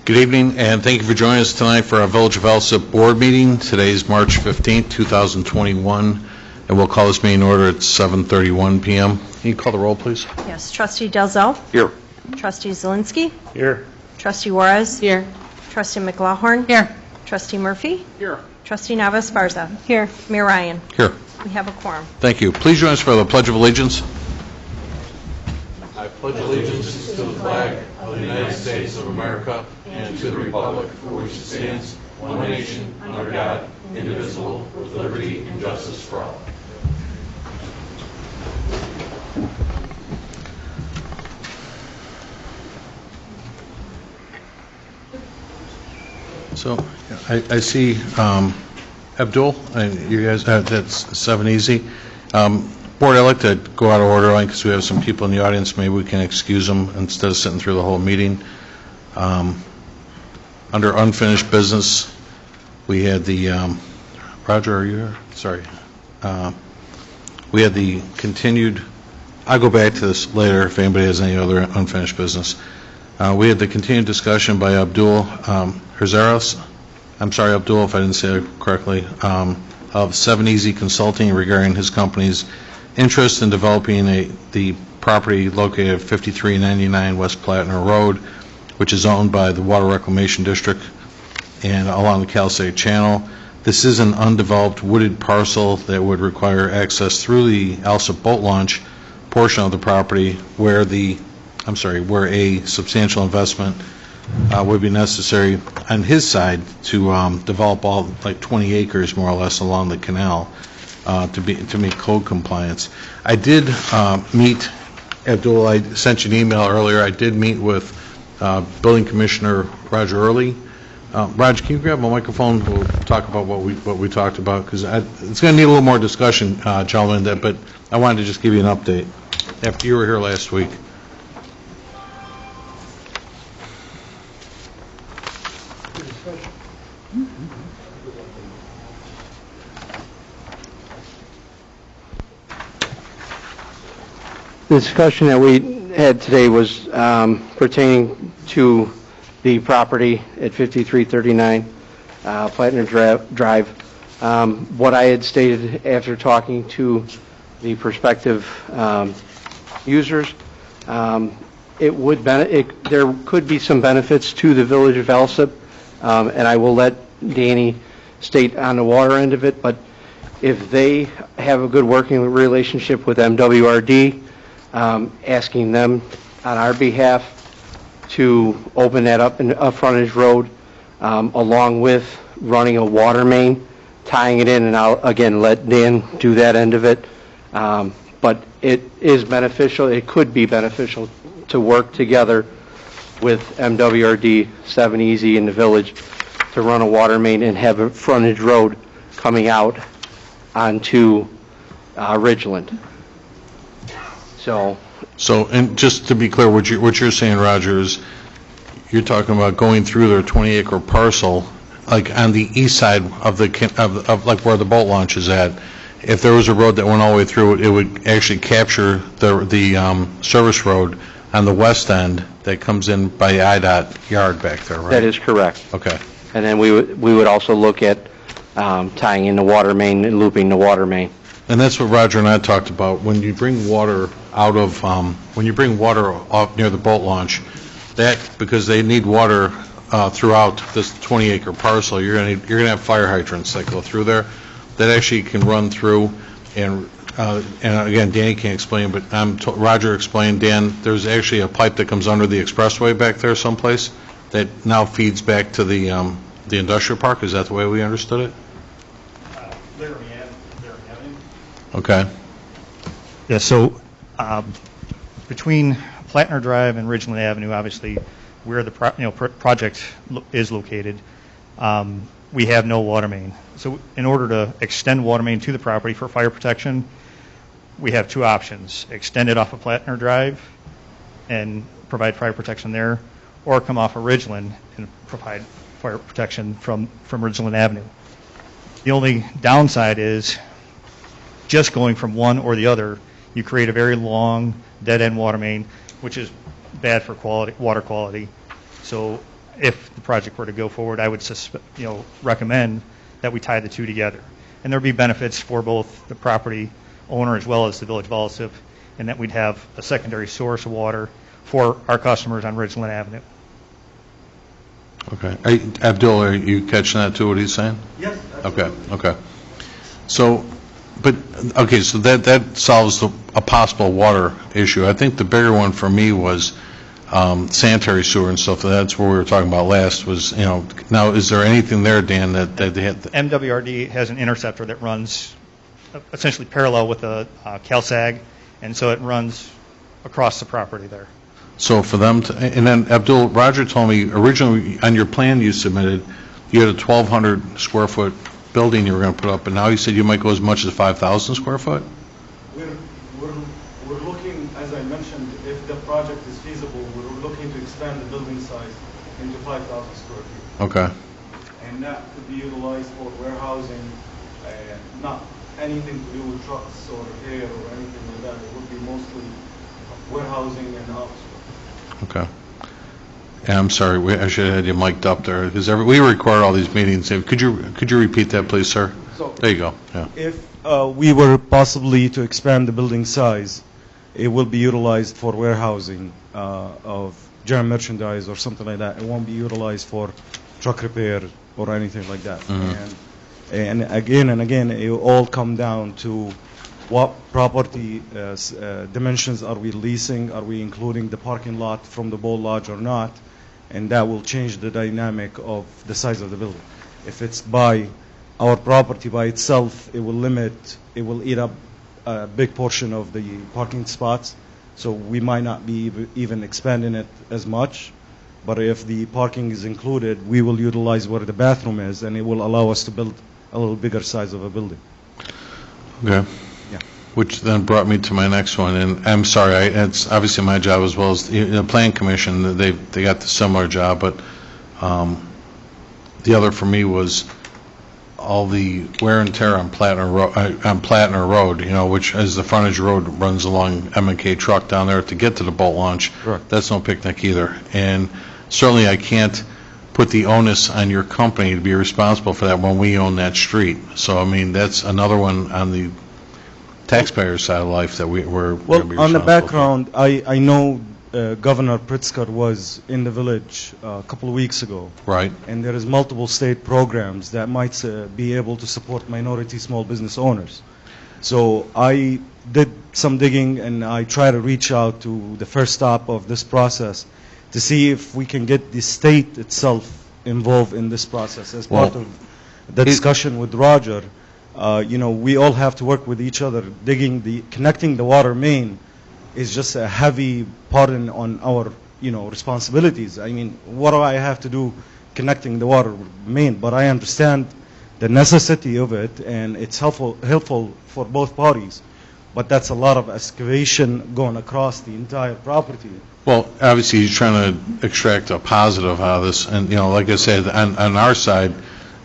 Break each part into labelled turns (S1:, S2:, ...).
S1: Good evening, and thank you for joining us tonight for our Village of Alsip board meeting. Today is March 15th, 2021, and we'll call this meeting in order at 7:31 p.m. Can you call the roll, please?
S2: Yes. Trustee Dalzell?
S1: Here.
S2: Trustee Zielinski?
S1: Here.
S2: Trustee Juarez?
S3: Here.
S2: Trustee McLaughlin?
S3: Here.
S2: Trustee Murphy?
S1: Here.
S2: Trustee Nava Esparza?
S3: Here.
S2: Mayor Ryan?
S1: Here.
S2: We have a quorum.
S1: Thank you. Please join us for the Pledge of Allegiance. I pledge allegiance to the flag of the United States of America and to the republic for which it stands, one nation, under God, indivisible, with liberty and justice for all. So I see Abdul, and you guys, that's 7 easy. Board, I'd like to go out of order because we have some people in the audience. Maybe we can excuse them instead of sitting through the whole meeting. Under unfinished business, we had the, Roger, are you here? Sorry. We had the continued, I'll go back to this later if anybody has any other unfinished business. We had the continued discussion by Abdul Herzeros, I'm sorry, Abdul, if I didn't say it correctly, of 7 Easy Consulting regarding his company's interest in developing the property located at 5399 West Platner Road, which is owned by the Water Reclamation District and along the Cal State Channel. This is an undeveloped wooded parcel that would require access through the Alsip boat launch portion of the property where a substantial investment would be necessary on his side to develop all like 20 acres more or less along the canal to meet code compliance. I did meet Abdul. I sent you an email earlier. I did meet with Building Commissioner Roger Early. Roger, can you grab my microphone? We'll talk about what we talked about because it's going to need a little more discussion, gentlemen. But I wanted to just give you an update after you were here last week.
S4: The discussion that we had today was pertaining to the property at 5339 Platner Drive. What I had stated after talking to the prospective users, there could be some benefits to the Village of Alsip, and I will let Danny state on the water end of it, but if they have a good working relationship with MWRD, asking them on our behalf to open that up in a frontage road, along with running a water main, tying it in, and I'll again let Dan do that end of it. But it is beneficial. It could be beneficial to work together with MWRD, 7 Easy in the village to run a water main and have a frontage road coming out onto Ridgeland.
S1: So, and just to be clear, what you're saying, Roger, is you're talking about going through their 20-acre parcel, like on the east side of like where the boat launch is at. If there was a road that went all the way through, it would actually capture the service road on the west end that comes in by the IDOT yard back there, right?
S4: That is correct.
S1: Okay.
S4: And then we would also look at tying in the water main and looping the water main.
S1: And that's what Roger and I talked about. When you bring water out of, when you bring water off near the boat launch, that, because they need water throughout this 20-acre parcel, you're gonna have fire hydrants that go through there that actually can run through. And again, Danny can't explain, but Roger explained, Dan, there's actually a pipe that comes under the expressway back there someplace that now feeds back to the industrial park. Is that the way we understood it? Okay.
S5: Yeah, so between Platner Drive and Ridgeland Avenue, obviously, where the project is located, we have no water main. So in order to extend water main to the property for fire protection, we have 2 options: extend it off of Platner Drive and provide fire protection there, or come off of Ridgeland and provide fire protection from Ridgeland Avenue. The only downside is just going from one or the other, you create a very long dead-end water main, which is bad for water quality. So if the project were to go forward, I would recommend that we tie the two together. And there would be benefits for both the property owner as well as the Village of Alsip, and that we'd have a secondary source of water for our customers on Ridgeland Avenue.
S1: Okay. Abdul, are you catching that too, what he's saying?
S3: Yes.
S1: Okay. So, so that solves a possible water issue. I think the bigger one for me was sanitary sewer and stuff. That's what we were talking about last was, now is there anything there, Dan, that they had?
S5: MWRD has an interceptor that runs essentially parallel with the CalSag, and so it runs across the property there.
S1: So for them to, and then Abdul, Roger told me originally on your plan you submitted, you had a 1,200 square foot building you were going to put up, and now you said you might go as much as 5,000 square foot?
S3: We're looking, as I mentioned, if the project is feasible, we're looking to expand the building size into 5,000 square feet.
S1: Okay.
S3: And that could be utilized for warehousing, not anything to do with trucks or repair or anything like that. It would be mostly warehousing and office.
S1: Okay. Yeah, I'm sorry, I should have had you mic'd up there, because we record all these meetings. Could you repeat that, please, sir?
S3: So,
S1: there you go. Yeah.
S3: if we were possibly to expand the building size, it will be utilized for warehousing of general merchandise or something like that. It won't be utilized for truck repair or anything like that.
S1: Mm-hmm.
S3: And again and again, it will all come down to what property dimensions are we leasing? Are we including the parking lot from the boat lodge or not? And that will change the dynamic of the size of the building. If it's by our property by itself, it will eat up a big portion of the parking spots. So we might not be even expanding it as much. But if the parking is included, we will utilize where the bathroom is, and it will allow us to build a little bigger size of a building.
S1: Okay.
S3: Yeah.
S1: Which then brought me to my next one, and I'm sorry, it's obviously my job as well as the Plan Commission. They got the similar job, but the other for me was all the wear and tear on Platner Road, which as the frontage road runs along M&K truck down there to get to the boat launch.
S3: Correct.
S1: That's no picnic either. And certainly I can't put the onus on your company to be responsible for that when we own that street. So, I mean, that's another one on the taxpayer side of life that we're going to be responsible
S3: on the
S1: for.
S3: background, I know Governor Pritzker was in the village a couple of weeks ago.
S1: Right.
S3: And there is multiple state programs that might be able to support minority small business owners. So I did some digging, and I try to reach out to the first stop of this process to see if we can get the state itself involved in this process as part of the discussion with Roger. We all have to work with each other. Connecting the water main is just a heavy burden on our, responsibilities. I mean, what do I have to do connecting the water main? But I understand the necessity of it, and it's helpful for both parties. But that's a lot of excavation going across the entire property.
S1: Well, obviously, he's trying to extract a positive out of this, and, like I said, on our side,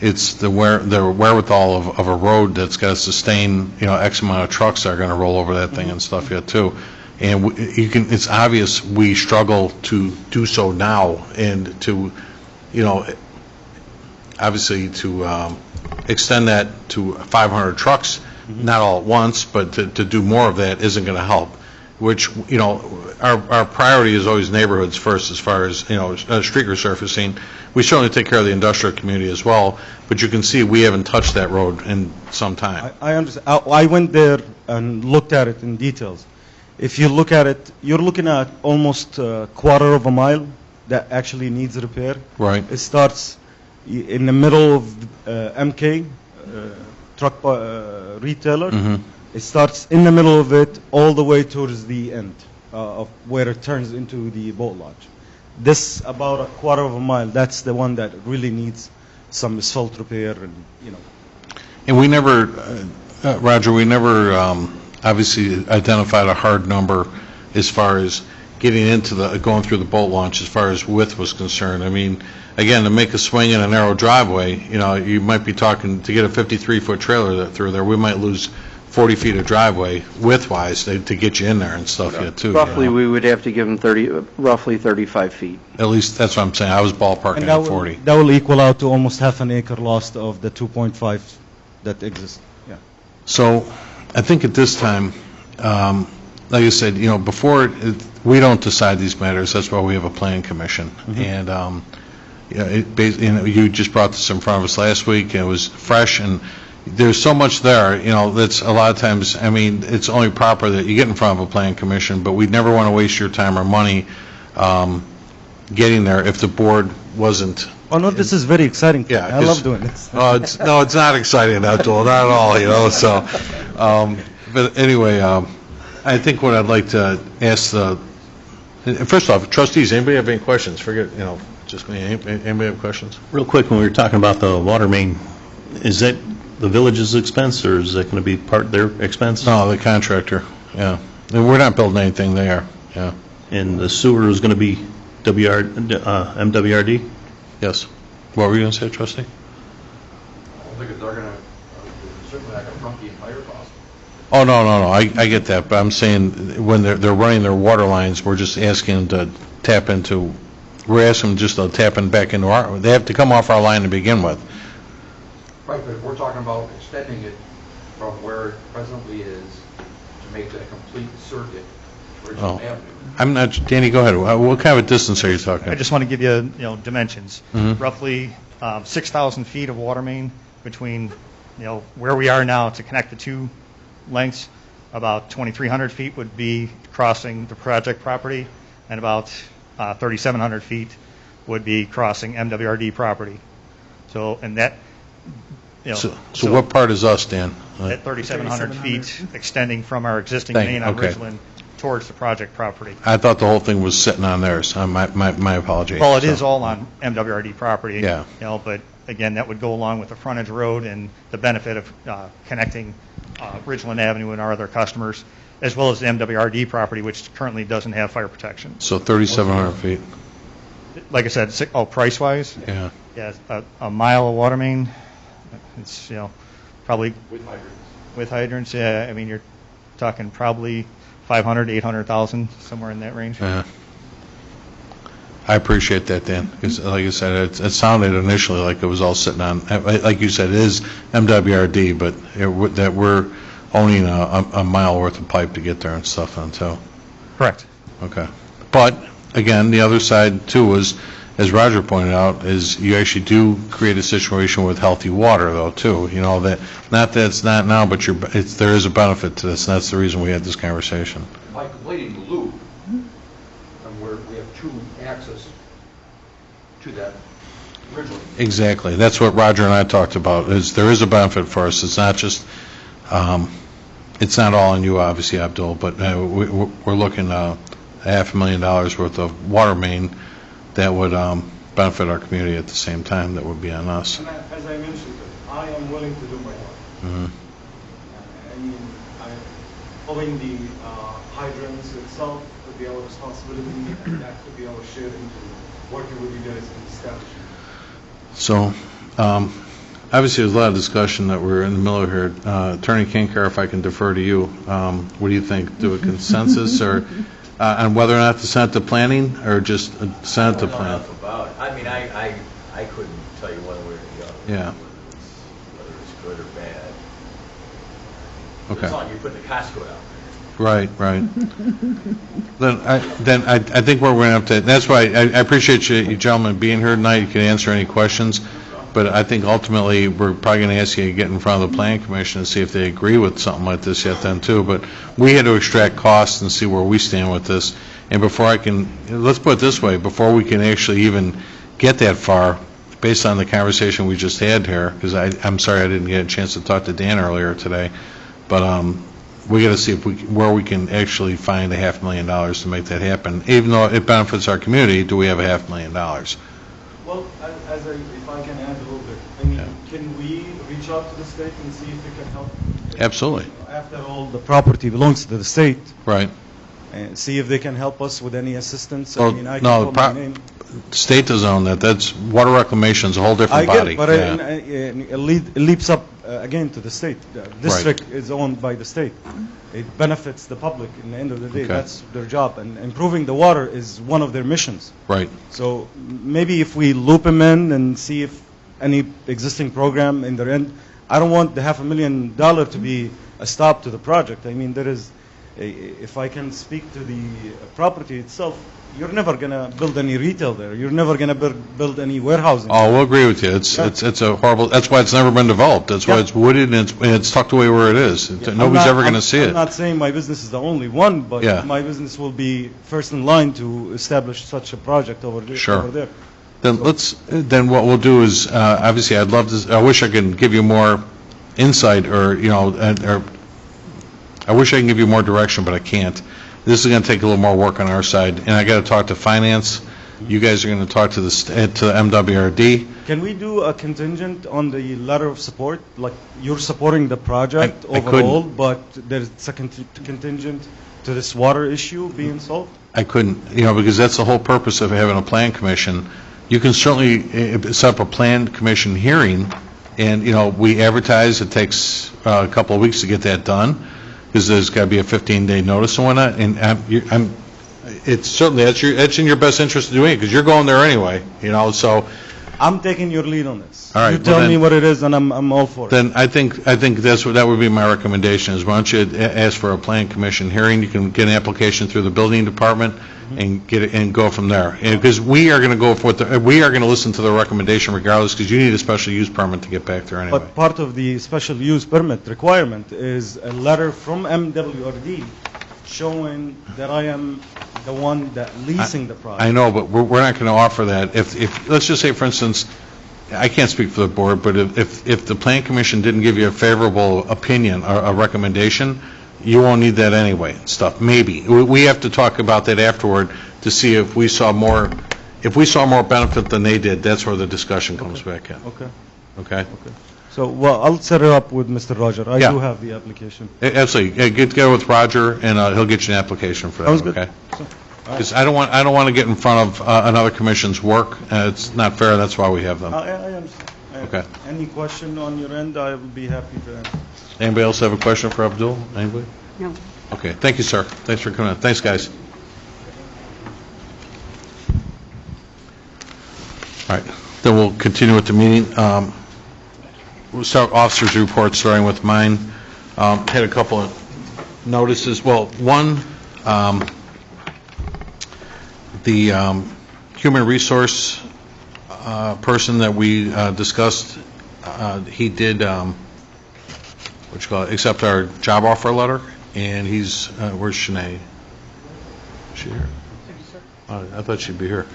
S1: it's the wherewithal of a road that's got to sustain, X amount of trucks that are going to roll over that thing and stuff yet, too. And it's obvious we struggle to do so now, and to, obviously to extend that to 500 trucks, not all at once, but to do more of that isn't going to help. Which, our priority is always neighborhoods first as far as, street resurfacing. We certainly take care of the industrial community as well, but you can see we haven't touched that road in some time.
S3: I understand. I went there and looked at it in details. If you look at it, you're looking at almost a quarter of a mile that actually needs repair.
S1: Right.
S3: It starts in the middle of MK, truck retailer.
S1: Mm-hmm.
S3: It starts in the middle of it all the way towards the end of where it turns into the boat lodge. This about a quarter of a mile, that's the one that really needs some asphalt repair and,
S1: And we never, Roger, obviously identified a hard number as far as getting into going through the boat launch as far as width was concerned. I mean, again, to make a swing in a narrow driveway, you might be talking, to get a 53-foot trailer through there, we might lose 40 feet of driveway width-wise to get you in there and stuff yet, too.
S4: Roughly,
S1: you know?
S4: we would have to give them roughly 35 feet.
S1: At least, that's what I'm saying. I was ballparking
S3: And
S1: at 40.
S3: that will equal out to almost half an acre lost of the 2.5 that exists. Yeah.
S1: So I think at this time, like I said, before, we don't decide these matters. That's why we have a planning commission. And you just brought this in front of us last week, and it was fresh, and there's so much there, that's a lot of times, it's only proper that you get in front of a planning commission, but we'd never want to waste your time or money getting there if the board wasn't.
S3: Oh, no, this is very exciting.
S1: Yeah,
S3: I love doing this.
S1: No, it's not exciting, Abdul, not at all, so. But anyway, I think what I'd like to ask first off, trustees, anybody have any questions? Forget, just me. Anybody have questions?
S6: Real quick, when we were talking about the water main, is that the village's expense, or is that going to be part of their expense?
S1: No, the contractor, yeah. And we're not building anything there, yeah.
S6: And the sewer is going to be MWRD?
S1: Yes. What were you going to say, trustee?
S7: I don't think they're going to, certainly not going to front the entire cost.
S1: Oh, no, I get that, but I'm saying when they're running their water lines, we're just asking them to tap into, we're asking them just to tap in back into they have to come off our line to begin with.
S7: Right, but if we're talking about extending it from where it presently is to make that complete circuit, Ridgeland Avenue.
S1: I'm not, Danny, go ahead. What kind of a distance are you talking?
S5: I just want to give you, dimensions.
S1: Mhm.
S5: Roughly 6,000 feet of water main between, where we are now to connect the two lengths. About 2,300 feet would be crossing the project property, and about 3,700 feet would be crossing MWRD property. So, and that,
S1: So what part is us, Dan?
S5: at 3,700 feet extending from our existing
S1: Thank you.
S5: main on
S1: Okay.
S5: Ridgeland towards the project property.
S1: I thought the whole thing was sitting on theirs. My apology.
S5: Well, it
S1: So-
S5: is all on MWRD property.
S1: Yeah.
S5: But again, that would go along with the frontage road and the benefit of connecting Ridgeland Avenue and our other customers, as well as the MWRD property, which currently doesn't have fire protection.
S1: So 3,700 feet,
S5: Like I said, price-wise,
S1: yeah.
S5: yeah, a mile of water main, it's, probably
S7: With hydrants.
S5: with hydrants, yeah, you're talking probably 500, 800,000, somewhere in that range.
S1: Yeah. I appreciate that, Dan, because like I said, it sounded initially like it was all sitting on, like you said, it is MWRD, but that we're owning a mile worth of pipe to get there and stuff until.
S5: Correct.
S1: Okay. But, again, the other side, too, is, as Roger pointed out, is you actually do create a situation with healthy water, though, too. That, not that it's not now, but there is a benefit to this, and that's the reason we had this conversation.
S7: By completing the loop, and where we have two access to that Ridgeland.
S1: Exactly. That's what Roger and I talked about, is there is a benefit for us. It's not just, it's not all on you, obviously, Abdul, but we're looking at $500,000 worth of water main that would benefit our community at the same time that would be on us.
S3: And as I mentioned, I am willing to do my part.
S1: Mhm.
S3: Following the hydrants itself could be our responsibility, and that could be our sharing to working with you guys in establishing.
S1: So, obviously, there's a lot of discussion that we're in the middle of here. Attorney Kinkar, if I can defer to you, what do you think? Do a consensus or on whether or not to send it to planning, or just send it to
S8: I don't know
S1: plan?
S8: enough about it. I couldn't tell you one way or the other.
S1: Yeah.
S8: Whether it's good or bad.
S1: Okay.
S8: It's on, you're putting the Costco out there.
S1: Right. Then I think we're going to have to, that's why I appreciate you gentlemen being here tonight. You can answer any questions, but I think ultimately we're probably going to ask you to get in front of the Planning Commission and see if they agree with something like this yet then too. But we had to extract costs and see where we stand with this. And before let's put it this way, before we can actually even get that far, based on the conversation we just had here, because I'm sorry I didn't get a chance to talk to Dan earlier today, but we got to see where we can actually find $500,000 to make that happen. Even though it benefits our community, do we have $500,000?
S3: Well, if I can add a little bit, Can we reach out to the state and see if they can help?
S1: Absolutely.
S3: After all, the property belongs to the state,
S1: Right.
S3: and see if they can help us with any assistance.
S1: Well,
S3: I can
S1: no,
S3: put my name.
S1: State does own that. That's water reclamation is a whole different
S3: I get
S1: body.
S3: it, but
S1: Yeah.
S3: it leaps up again, to the state. The district is owned by the state. It benefits the public. In the end of the day,
S1: Okay.
S3: that's their job. And improving the water is one of their missions.
S1: Right.
S3: So maybe if we loop them in and see if any existing program in their end, I don't want the $500,000 to be a stop to the project. I mean, if I can speak to the property itself, you're never going to build any retail there. You're never going to build any warehousing.
S1: Oh, we'll agree with you. It's a horrible, that's why it's never been developed. That's why
S3: Yeah.
S1: it's wooded and it's tucked away where it is. Nobody's ever going to see
S3: I'm
S1: it.
S3: not saying my business is the only one, but
S1: Yeah.
S3: my business will be first in line to establish such a project over there.
S1: Sure.
S3: Over there.
S1: Then what we'll do is, obviously, I wish I could give you more insight or, I wish I could give you more direction, but I can't. This is going to take a little more work on our side, and I got to talk to finance. You guys are going to talk to the MWRD.
S3: Can we do a contingent on the letter of support? Like you're supporting the project
S1: I
S3: overall,
S1: couldn't.
S3: but there's a contingent to this water issue being solved?
S1: I couldn't, because that's the whole purpose of having a plan commission. You can certainly set up a plan commission hearing, and, we advertise. It takes a couple of weeks to get that done, because there's got to be a 15-day notice and whatnot, and it's certainly, that's in your best interest to do it, because you're going there anyway, so
S3: I'm taking your lead on this.
S1: All right,
S3: You
S1: well
S3: tell
S1: then-
S3: me what it is, and I'm all for it.
S1: then I think that would be my recommendation, is why don't you ask for a plan commission hearing. You can get an application through the building department and get it, and go from there. Because we are going to go for we are going to listen to the recommendation regardless, because you need a special use permit to get back there anyway.
S3: But part of the special use permit requirement is a letter from MWRD showing that I am the one that leasing the project.
S1: I know, but we're not going to offer that. If let's just say, for instance, I can't speak for the board, but if the plan commission didn't give you a favorable opinion or a recommendation, you won't need that anyway, maybe. We have to talk about that afterward to see if we saw more benefit than they did. That's where the discussion comes back in.
S3: Okay.
S1: Okay?
S3: So, well, I'll set it up with Mr. Roger. I
S1: Yeah.
S3: do have the application.
S1: Absolutely. Get together with Roger, and he'll get you an application for that,
S3: Sounds good.
S1: okay? Because I don't want to get in front of another commission's work. It's not fair. That's why we have them.
S3: I understand.
S1: Okay.
S3: Any question on your end, I will be happy to answer.
S1: Anybody else have a question for Abdul? Anybody?
S9: No.
S1: Okay, thank you, sir. Thanks for coming in. Thanks, guys. All right, then we'll continue with the meeting. We'll start officers' reports, starting with mine. Had a couple of notices. Well, one, the human resource person that we discussed, he did accept our job offer letter, and he's, where's Shanae? Is she here? I thought she'd be here.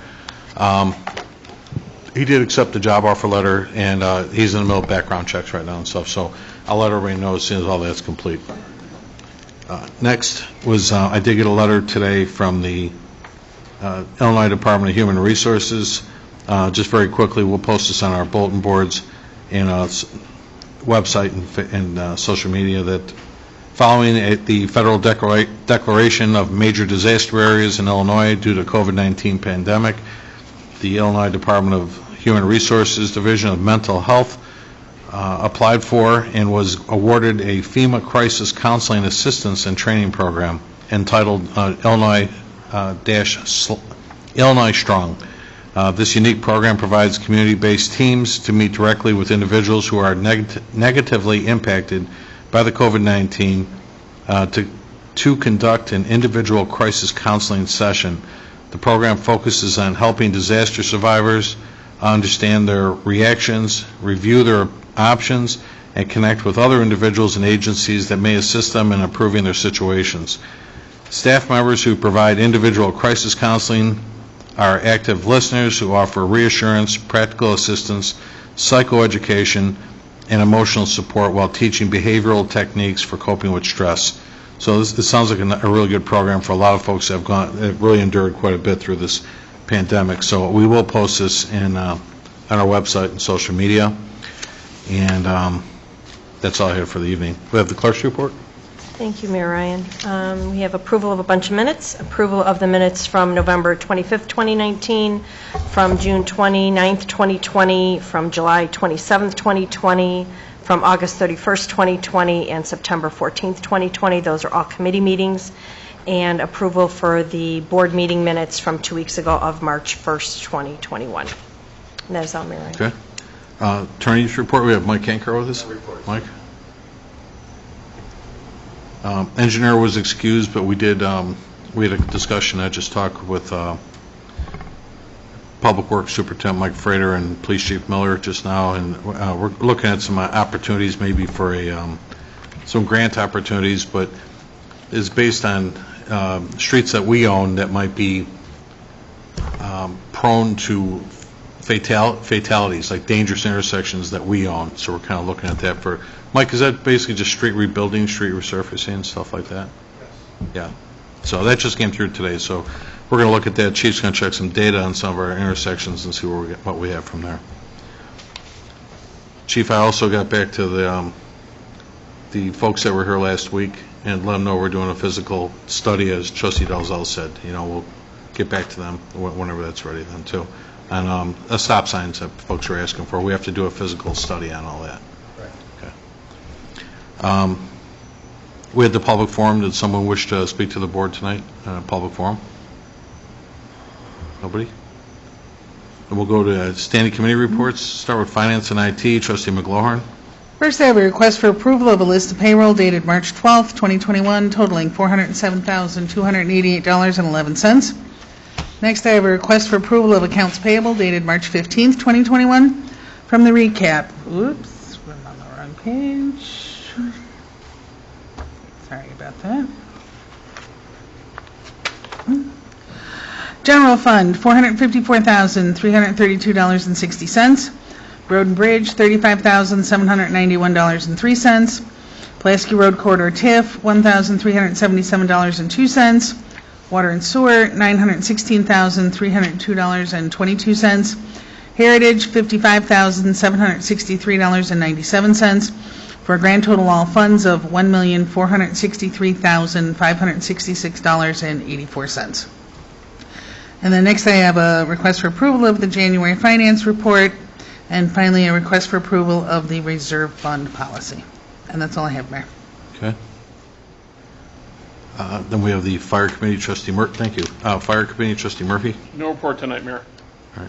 S1: He did accept the job offer letter, and he's in the middle of background checks right now and stuff, so I'll let everybody know as soon as all that's complete. Next was, I did get a letter today from the Illinois Department of Human Resources. Just very quickly, we'll post this on our bulletin boards and website and social media, that following the federal declaration of major disaster areas in Illinois due to COVID-19 pandemic, the Illinois Department of Human Resources Division of Mental Health applied for and was awarded a FEMA Crisis Counseling Assistance and Training Program entitled Illinois Strong. This unique program provides community-based teams to meet directly with individuals who are negatively impacted by the COVID-19 to conduct an individual crisis counseling session. The program focuses on helping disaster survivors understand their reactions, review their options, and connect with other individuals and agencies that may assist them in improving their situations. Staff members who provide individual crisis counseling are active listeners who offer reassurance, practical assistance, psychoeducation, and emotional support while teaching behavioral techniques for coping with stress. So this sounds like a really good program for a lot of folks that have really endured quite a bit through this pandemic. So we will post this on our website and social media. And that's all I have for the evening. We have the clerk's report.
S2: Thank you, Mayor Ryan. We have approval of a bunch of minutes. Approval of the minutes from November 25th, 2019, from June 29th, 2020, from July 27th, 2020, from August 31st, 2020, and September 14th, 2020. Those are all committee meetings. And approval for the board meeting minutes from 2 weeks ago of March 1st, 2021. And that is all, Mayor Ryan.
S1: Okay. Attorney's report, we have Mike Kanker with us. Mike? Engineer was excused, but we had a discussion. I just talked with Public Works Superintendent Mike Frater and Police Chief Miller just now, and we're looking at some opportunities maybe for some grant opportunities, but is based on streets that we own that might be prone to fatalities, like dangerous intersections that we own. So we're kind of looking at that for, Mike, is that basically just street rebuilding, street resurfacing, stuff like that? Yes. Yeah. So that just came through today. So we're going to look at that. Chief's going to check some data on some of our intersections and see what we have from there. Chief, I also got back to the folks that were here last week and let them know we're doing a physical study, as Trustee Dalzell said. We'll get back to them whenever that's ready then too. And stop signs that folks are asking for, we have to do a physical study on all that. Right. Okay. We had the public forum. Did someone wish to speak to the board tonight? Public forum? Nobody? And we'll go to standing committee reports. Start with Finance and IT. Trustee McGlohorn.
S9: First, I have a request for approval of a list of payroll dated March 12th, 2021, totaling $407,288.11. Next, I have a request for approval of accounts payable dated March 15th, 2021. From the recap. Oops, I'm on the wrong page. Sorry about that. General Fund, $454,332.60. Road and Bridge, $35,791.03. Pulaski Road Corridor TIF, $1,377.02. Water and Sewer, $916,302.22. Heritage, $55,763.97, for a grand total all funds of $1,463,566.84. And then next I have a request for approval of the January finance report, and finally a request for approval of the reserve fund policy. And that's all I have, Mayor.
S1: Okay. Then we have the Fire Committee, Trustee Murphy. Thank you. Fire Committee, Trustee Murphy.
S10: No report tonight, Mayor.
S1: All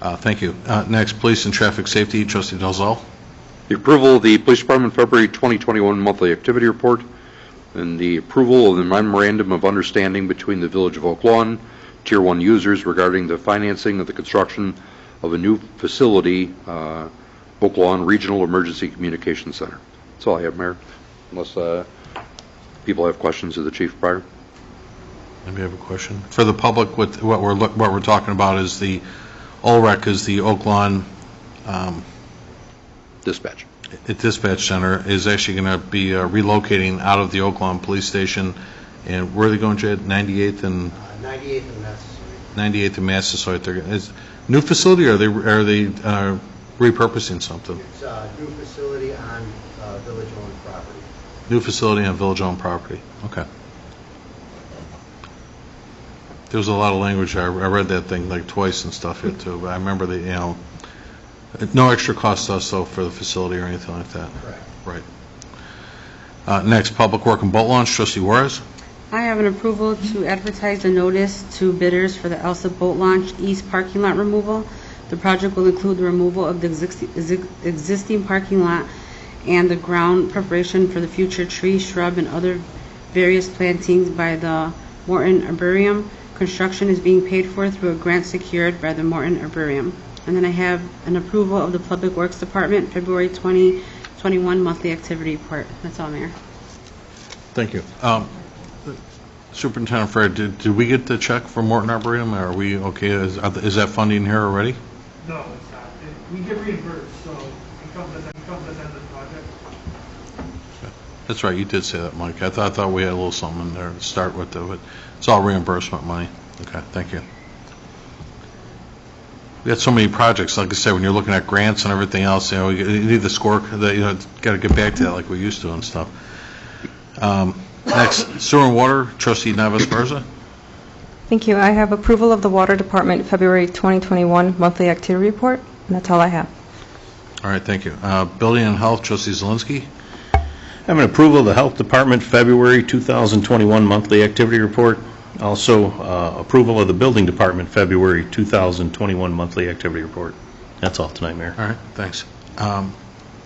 S1: right. Thank you. Next, Police and Traffic Safety, Trustee Dalzell.
S11: The approval of the Police Department February 2021 monthly activity report and the approval of the memorandum of understanding between the Village of Oak Lawn, Tier 1 users regarding the financing of the construction of a new facility, Oak Lawn Regional Emergency Communication Center. That's all I have, Mayor, unless people have questions of the Chief prior.
S1: Anybody have a question? For the public, what we're talking about is the OLREC is the Oak Lawn
S11: Dispatch.
S1: Dispatch Center is actually going to be relocating out of the Oak Lawn Police Station. And where are they going, Jed? 98th and
S12: 98th and Massasoit.
S1: 98th and Massasoit. Is new facility, or are they repurposing something?
S12: It's a new facility on village-owned property.
S1: New facility on village-owned property. Okay. There was a lot of language. I read that thing like twice and stuff here too. But I remember that, no extra cost to us though for the facility or anything like that.
S12: Correct.
S1: Right. Next, Public Work and Boat Launch, Trustee Juarez.
S13: I have an approval to advertise the notice to bidders for the Alsip Boat Launch East parking lot removal. The project will include the removal of the existing parking lot and the ground preparation for the future tree, shrub, and other various plantings by the Morton Herbarium. Construction is being paid for through a grant secured by the Morton Herbarium. And then I have an approval of the Public Works Department February 2021 monthly activity report. That's all, Mayor.
S1: Thank you. Superintendent Fred, did we get the check from Morton Arboretum? Are we okay? Is that funding here already?
S10: No, it's not. We get reimbursed, so it comes at the end of the project.
S1: Okay. That's right. You did say that, Mike. I thought we had a little something in there to start with, though. But it's all reimbursement money. Okay. Thank you. We had so many projects. Like I said, when you're looking at grants and everything else, you need the score. Got to get back to that like we used to and stuff. Next, Sewer and Water, Trustee Nava Esparza.
S14: Thank you. I have approval of the Water Department February 2021 monthly activity report, and that's all I have.
S1: All right, thank you. Building and Health, trustee Zelinski.
S6: I have an approval of the Health Department February 2021 monthly activity report. Also, approval of the Building Department February 2021 monthly activity report. That's all tonight, Mayor.
S1: All right, thanks.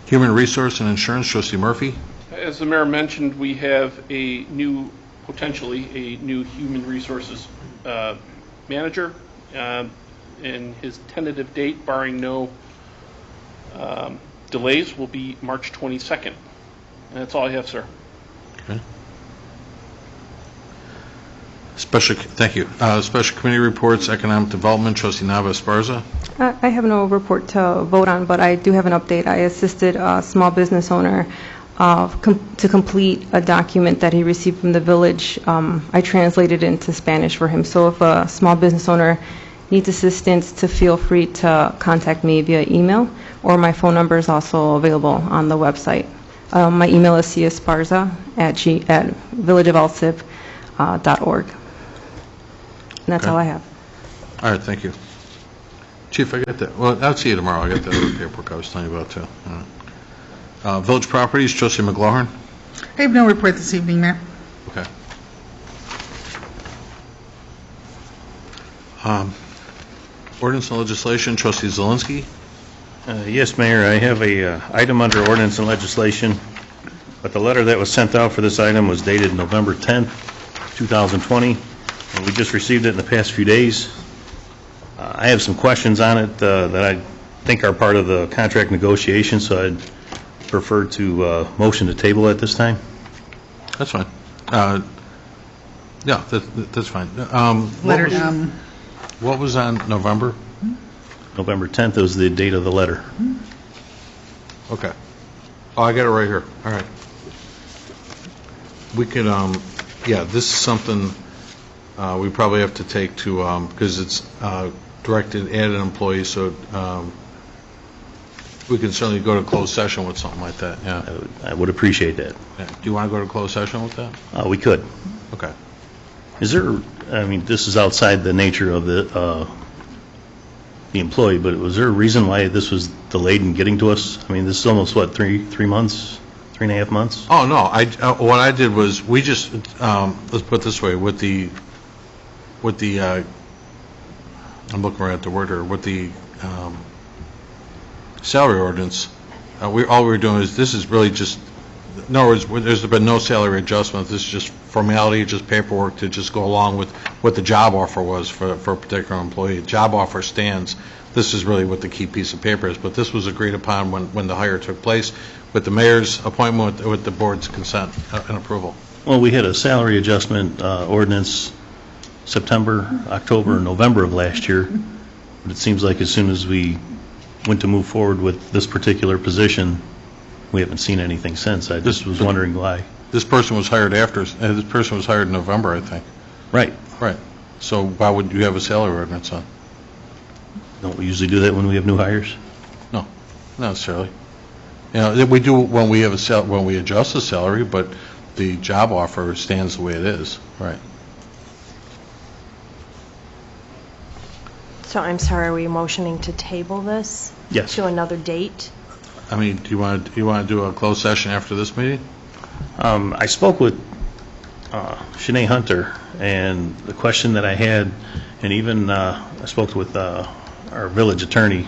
S1: Human Resource and Insurance, trustee Murphy.
S15: As the mayor mentioned, we have potentially a new human resources manager, and his tentative date, barring no delays, will be March 22nd. And that's all I have, sir.
S1: Okay. Thank you. Special committee reports, economic development, trustee Nava Esparza.
S14: I have no report to vote on, but I do have an update. I assisted a small business owner to complete a document that he received from the village. I translated it into Spanish for him. So if a small business owner needs assistance, to feel free to contact me via email, or my phone number is also available on the website. My email is esparza@villageofalsip.org. And that's all I have.
S1: All right, thank you. Chief, I got that. Well, I'll see you tomorrow. I got that other paperwork I was telling you about, too. All right. Village Properties, trustee McLaurin.
S9: I have no report this evening, Mayor.
S1: Okay. Ordinance and legislation, trustee Zelinski.
S6: Yes, Mayor, I have a item under ordinance and legislation, but the letter that was sent out for this item was dated November 10th, 2020, and we just received it in the past few days. I have some questions on it that I think are part of the contract negotiation, so I'd prefer to motion to table at this time.
S1: That's fine. Yeah, that's fine. What was on November?
S6: November 10th was the date of the letter.
S1: Okay. Oh, I got it right here. All right. We could, yeah, this is something we probably have to take to, because it's directed at an employee, so we can certainly go to closed session with something like that, yeah.
S6: I would appreciate that.
S1: Yeah. Do you want to go to closed session with that?
S6: We could.
S1: Okay.
S6: Is there, I mean, this is outside the nature of the employee, but was there a reason why this was delayed in getting to us? I mean, this is almost, what, three months, 3.5 months?
S1: Oh, no, what I did was, we just, let's put it this way, with the, I'm looking right at the word here, with the salary ordinance, all we were doing is, this is really just, in other words, there's been no salary adjustment. This is just formality, just paperwork to just go along with what the job offer was for a particular employee. The job offer stands. This is really what the key piece of paper is. But this was agreed upon when the hire took place with the mayor's appointment with the board's consent and approval.
S6: Well, we had a salary adjustment ordinance September, October, November of last year. But it seems like as soon as we went to move forward with this particular position, we haven't seen anything since. I just was wondering why.
S1: This person was hired this person was hired in November, I think.
S6: Right.
S1: Right. So why would you have a salary ordinance on?
S6: Don't we usually do that when we have new hires?
S1: No, not necessarily. You know, we do when we have when we adjust the salary, but the job offer stands the way it is. Right.
S2: So I'm sorry, are we motioning to table this?
S6: Yes.
S2: To another date?
S1: I mean, do you want to do a closed session after this meeting?
S6: I spoke with Shanae Hunter, and the question that I had, and even I spoke with our village attorney,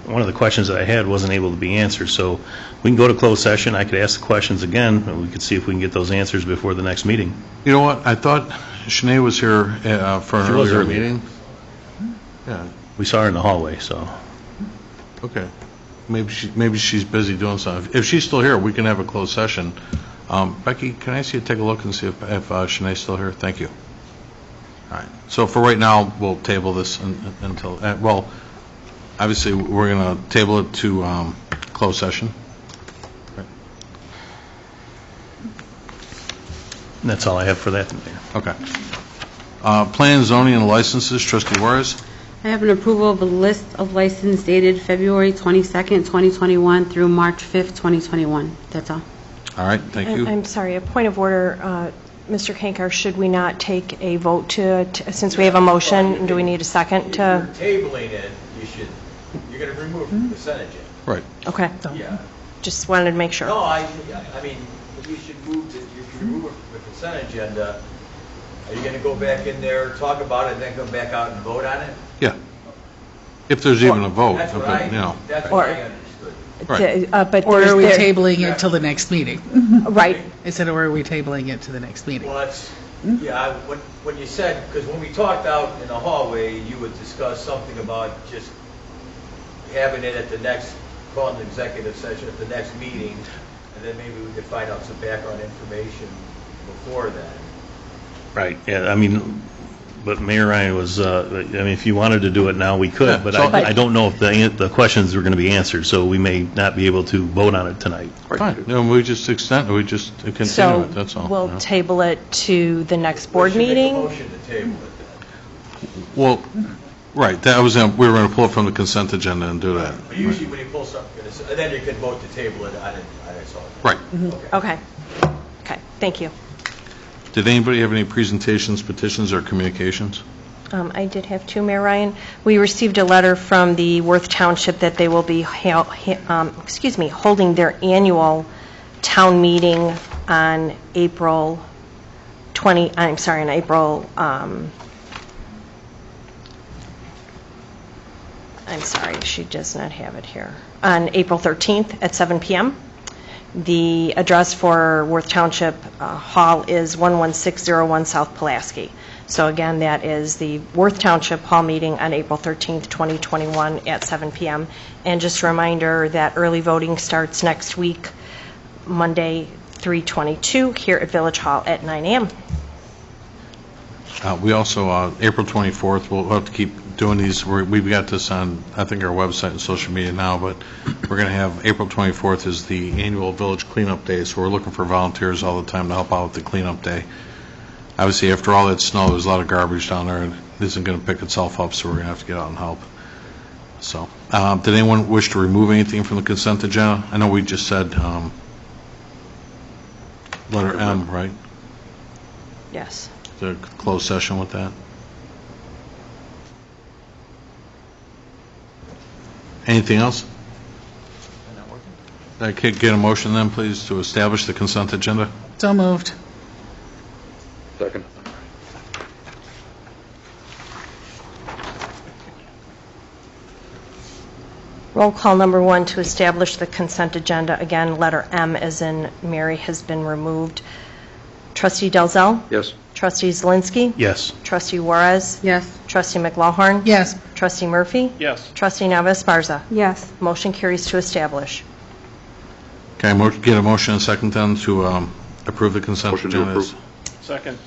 S6: one of the questions that I had wasn't able to be answered. So we can go to closed session. I could ask the questions again, and we could see if we can get those answers before the next meeting.
S1: You know what? I thought Shanae was here for an earlier meeting. Yeah.
S6: We saw her in the hallway, so.
S1: Okay. Maybe she's busy doing something. If she's still here, we can have a closed session. Becky, can I see you take a look and see if Shanae's still here? Thank you. All right. So for right now, we'll table this until, well, obviously, we're going to table it to closed session. Right.
S6: And that's all I have for that, Mayor.
S1: Okay. Plan, zoning, and licenses, trustee Juarez.
S13: I have an approval of a list of license dated February 22nd, 2021 through March 5th, 2021. That's all.
S1: All right, thank you.
S2: I'm sorry, a point of order. Mr. Kankar, should we not take a vote since we have a motion, do we need a second
S8: If you're
S2: to?
S8: tabling it, you're going to remove the consent agenda.
S1: Right.
S2: Okay,
S8: Yeah.
S2: just wanted to make sure.
S8: No, I mean, you should move, if you remove the consent agenda, are you going to go back in there, talk about it, and then come back out and vote on it?
S1: Yeah. If there's even a vote,
S8: That's what
S1: but, you know.
S8: that's
S2: Or-
S8: what I understood.
S1: Right.
S2: But
S9: Or are we
S2: there's-
S9: tabling it till the next meeting?
S2: Right,
S9: I said, or are we tabling it to the next meeting?
S8: Well, that's, yeah, when you said, because when we talked out in the hallway, you would discuss something about just having it at the next, calling the executive session at the next meeting, and then maybe we could find out some background information before then.
S6: Right, yeah, I mean, but Mayor Ryan was, I mean, if you wanted to do it now, we
S1: Yeah,
S6: could, but
S1: so-
S6: I don't know if the questions were going to be answered, so we may not be able to vote on it tonight.
S1: Fine, no, we just continue
S2: so
S1: it, that's all.
S2: we'll
S1: you know.
S2: table it to the next board
S8: We should make a
S2: meeting?
S8: motion to table it then.
S1: Well, right, that was, we were going to pull it from the consent agenda and do that.
S8: But usually when you pull something, and then you can vote to table it on its own.
S1: Right.
S2: Okay, okay, thank you.
S1: Did anybody have any presentations, petitions, or communications?
S2: I did have two, Mayor Ryan. We received a letter from the Worth Township that they will be, holding their annual town meeting on April 20, I'm sorry, on April, I'm sorry, she does not have it here, on April 13th at 7 p.m. The address for Worth Township Hall is 11601 South Pulaski. So again, that is the Worth Township Hall meeting on April 13th, 2021 at 7 p.m. And just a reminder that early voting starts next week, Monday, 3/22, here at Village Hall at 9 a.m.
S1: We also, April 24th, we'll have to keep doing these. We've got this on, I think, our website and social media now, but we're going to have April 24th is the annual village cleanup day, so we're looking for volunteers all the time to help out with the cleanup day. Obviously, after all that snow, there's a lot of garbage down there, and it isn't going to pick itself up, so we're going to have to get out and help. So, did anyone wish to remove anything from the consent agenda? I know we just said letter M, right?
S2: Yes.
S1: The closed session with that. Anything else? I could get a motion then, please, to establish the consent agenda?
S9: So moved.
S11: Second.
S2: Roll call number one to establish the consent agenda. Again, letter M as in Mary has been removed. Trustee Dalzell?
S11: Yes.
S2: Trustee Zelinski?
S6: Yes.
S2: Trustee Juarez?
S13: Yes.
S2: Trustee McLaughlin?
S9: Yes.
S2: Trustee Murphy?
S15: Yes.
S2: Trustee Nava Esparza?
S14: Yes.
S2: Motion carries to establish.
S1: Can I get a motion and a second then to approve the consent
S11: Motion to
S1: agenda?
S11: approve.
S15: Second.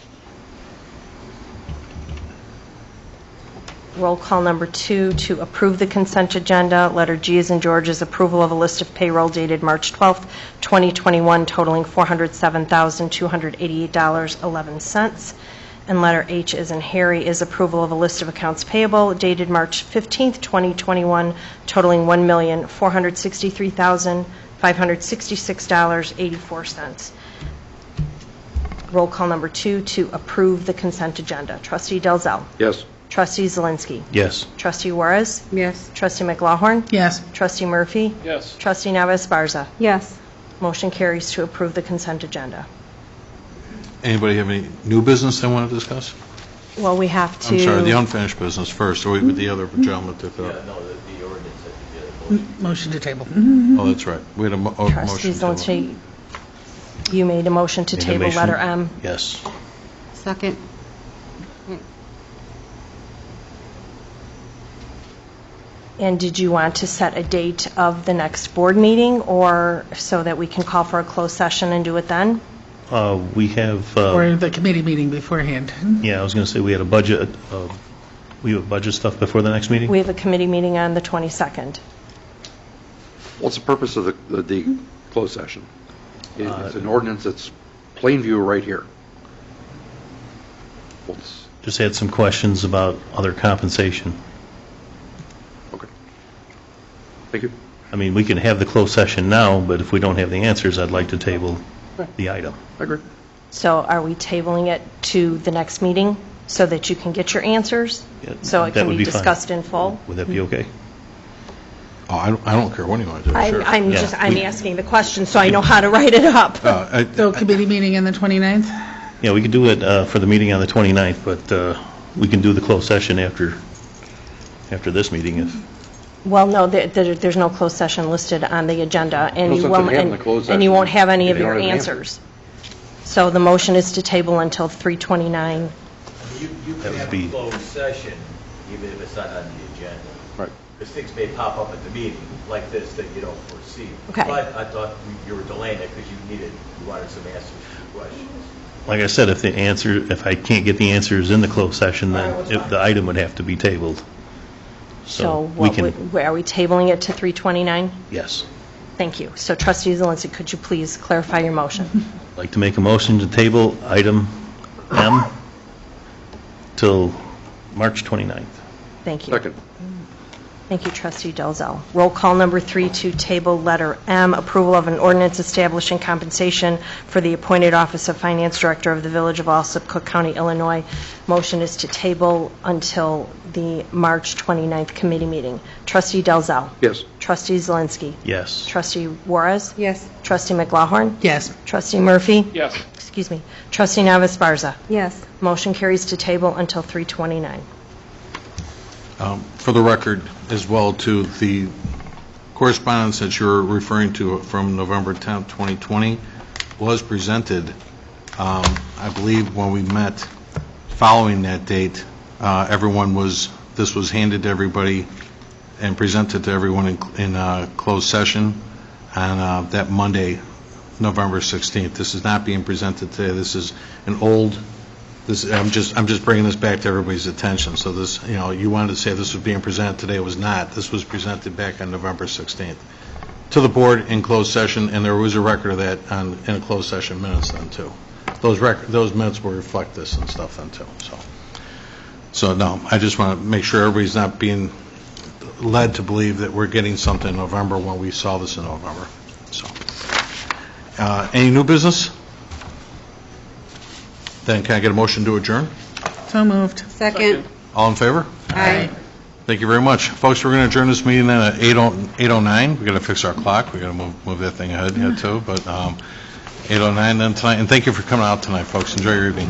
S2: Roll call number two to approve the consent agenda. Letter G as in George's approval of a list of payroll dated March 12th, 2021 totaling $407,288.11. And letter H as in Harry is approval of a list of accounts payable dated March 15th, 2021 totaling $1,463,566.84. Roll call number two to approve the consent agenda. Trustee Dalzell.
S11: Yes.
S2: Trustee Zelinski.
S6: Yes.
S2: Trustee Juarez.
S13: Yes.
S2: Trustee McLaughlin.
S9: Yes.
S2: Trustee Murphy.
S15: Yes.
S2: Trustee Nava Esparza.
S14: Yes.
S2: Motion carries to approve the consent agenda.
S1: Anybody have any new business they want to discuss?
S2: Well, we have to...
S1: I'm sorry, the unfinished business first, or with the other gentleman took it
S8: Yeah,
S1: up.
S8: no, the ordinance that you did.
S9: Motion to table.
S1: Oh, that's right. We had a
S2: Trustee
S1: motion. to-
S2: Zelinski, you made a motion to table
S6: Motion.
S2: letter M.
S6: Yes.
S13: Second.
S2: And did you want to set a date of the next board meeting, or so that we can call for a closed session and do it then?
S6: We have,
S9: Or the committee meeting beforehand.
S6: yeah, I was going to say, we had a budget, we have budget stuff before the next meeting?
S2: We have a committee meeting on the 22nd.
S11: What's the purpose of the closed session? It's an ordinance that's plain view right here. What's,
S6: Just had some questions about other compensation.
S11: okay. Thank you.
S6: I mean, we can have the closed session now, but if we don't have the answers, I'd like to table the item.
S11: I agree.
S2: So are we tabling it to the next meeting so that you can get your answers?
S6: Yeah,
S2: So it
S6: that
S2: can
S6: would
S2: be
S6: be fine.
S2: discussed in full?
S6: Would that be okay?
S1: Oh, I don't care when you want to do it, sure.
S2: I'm
S6: Yeah.
S2: I'm asking the question so I know how to write it up.
S9: So committee meeting on the 29th?
S6: Yeah, we could do it for the meeting on the 29th, but we can do the closed session after this meeting if...
S2: Well, no, there's no closed session listed on the agenda, and
S11: No
S2: you
S11: sense in
S2: won't,
S11: having the closed
S2: and you
S11: session
S2: won't have any
S11: if
S2: of
S11: you
S2: your
S11: don't have
S2: answers. So the motion is to table until 3:29.
S8: You
S6: That
S8: can
S6: would
S8: have
S6: be-
S8: a closed session, even if it's not on the agenda.
S11: Right.
S8: Because things may pop up at the meeting, like this, that you don't foresee.
S2: Okay.
S8: But I thought you were delaying it because you wanted some answers to your questions.
S6: Like I said, if I can't get the answers in the closed session, then the item would have to be tabled.
S2: So
S6: we can,
S2: are we tabling it to 3:29?
S6: yes.
S2: Thank you. So trustee Zelinski, could you please clarify your motion?
S6: I'd like to make a motion to table item M till March 29th.
S2: Thank you.
S11: Second.
S2: Thank you, trustee Dalzell. Roll call number 3 to table letter M, approval of an ordinance establishing compensation for the appointed office of finance director of the Village of Alsip, Cook County, Illinois. Motion is to table until the March 29th committee meeting. Trustee Dalzell.
S11: Yes.
S2: Trustee Zelinski.
S6: Yes.
S2: Trustee Juarez.
S13: Yes.
S2: Trustee McLaughlin.
S9: Yes.
S2: Trustee Murphy.
S15: Yes.
S2: Excuse me. Trustee nava esparza.
S13: Yes.
S2: Motion carries to table until 3:29.
S1: For the record, as well, to the correspondence that you're referring to from November 10th, 2020, was presented, I believe, when we met following that date. This was handed to everybody and presented to everyone in closed session on that Monday, November 16th. This is not being presented today. This is an old... I'm just bringing this back to everybody's attention. So this, you wanted to say this was being presented today. It was not. This was presented back on November 16th to the board in closed session, and there was a record of that in a closed session minutes then too. Those minutes will reflect this and stuff then too. So no, I just want to make sure everybody's not being led to believe that we're getting something in November when we saw this in November. So, any new business? Then can I get a motion to adjourn?
S9: So moved.
S13: Second.
S1: All in favor?
S13: Aye.
S1: Thank you very much. Folks, we're going to adjourn this meeting then at 8:09. We've got to fix our clock. We've got to move that thing ahead too. But 8:09 then tonight. And thank you for coming out tonight, folks. Enjoy your evening.